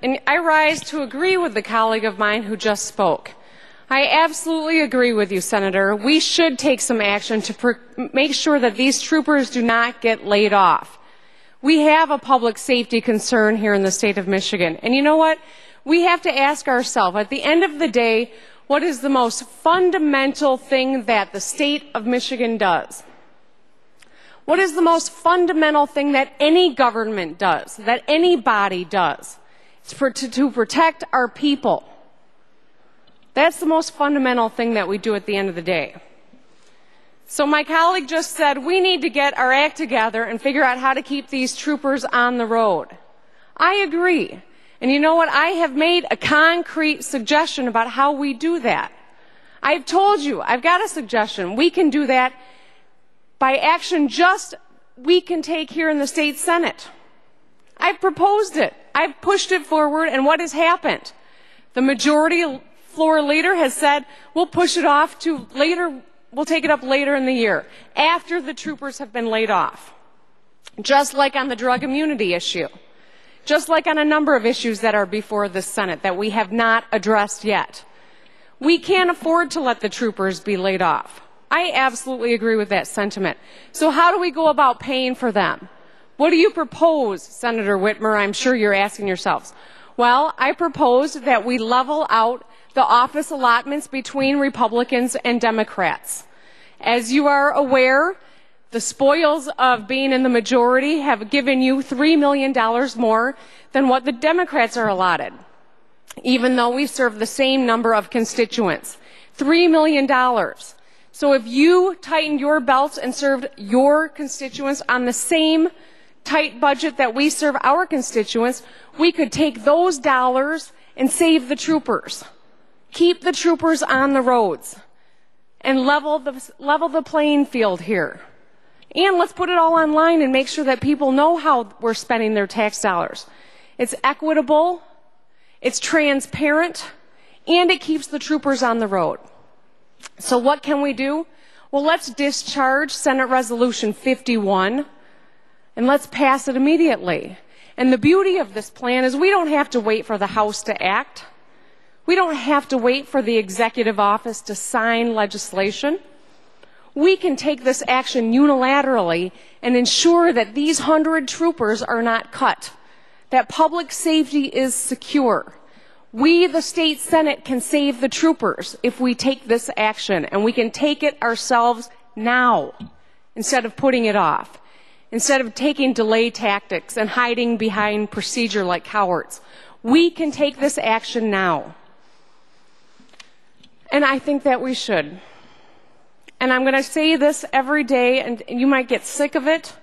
and I rise to agree with the colleague of mine who just spoke. I absolutely agree with you, Senator. We should take some action to make sure that these troopers do not get laid off. We have a public safety concern here in the state of Michigan. And you know what? We have to ask ourselves, at the end of the day, what is the most fundamental thing that the state of Michigan does? What is the most fundamental thing that any government does, that any body does? It's to protect our people. That's the most fundamental thing that we do at the end of the day. So my colleague just said we need to get our act together and figure out how to keep these troopers on the road. I agree. And you know what? I have made a concrete suggestion about how we do that. I've told you, I've got a suggestion. We can do that by action just we can take here in the state Senate. I've proposed it. I've pushed it forward, and what has happened? The majority floor leader has said we'll push it off to later, we'll take it up later in the year, after the troopers have been laid off. Just like on the drug immunity issue. Just like on a number of issues that are before the Senate that we have not addressed yet. We can't afford to let the troopers be laid off. I absolutely agree with that sentiment. So how do we go about paying for them? What do you propose, Senator Whitmer? I'm sure you're asking yourselves. Well, I propose that we level out the office allotments between Republicans and Democrats. As you are aware, the spoils of being in the majority have given you $3 million more than what the Democrats are allotted, even though we serve the same number of constituents. $3 million. So if you tightened your belts and served your constituents on the same tight budget that we serve our constituents, we could take those dollars and save the troopers. Keep the troopers on the roads and level the playing field here. And let's put it all online and make sure that people know how we're spending their tax dollars. It's equitable, it's transparent, and it keeps the troopers on the road. So what can we do? Well, let's discharge Senate Resolution 51, and let's pass it immediately. And the beauty of this plan is we don't have to wait for the House to act. We don't have to wait for the executive office to sign legislation. We can take this action unilaterally and ensure that these 100 troopers are not cut, that public safety is secure. We, the state Senate, can save the troopers if we take this action, and we can take it ourselves now instead of putting it off, instead of taking delay tactics and hiding behind procedure like cowards. We can take this action now. And I think that we should. And I'm going to say this every day, and you might get sick of it.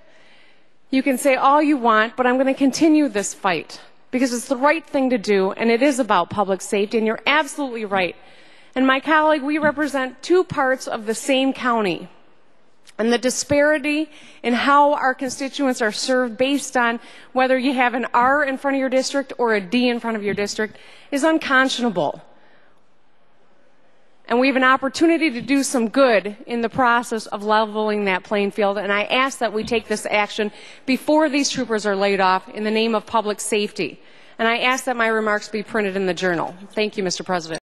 You can say all you want, but I'm going to continue this fight because it's the right thing to do, and it is about public safety, and you're absolutely right. And my colleague, we represent two parts of the same county. And the disparity in how our constituents are served based on whether you have an R in front of your district or a D in front of your district is unconscionable. And we have an opportunity to do some good in the process of leveling that playing field. And I ask that we take this action before these troopers are laid off in the name of public safety. And I ask that my remarks be printed in the Journal. Thank you, Mr. President.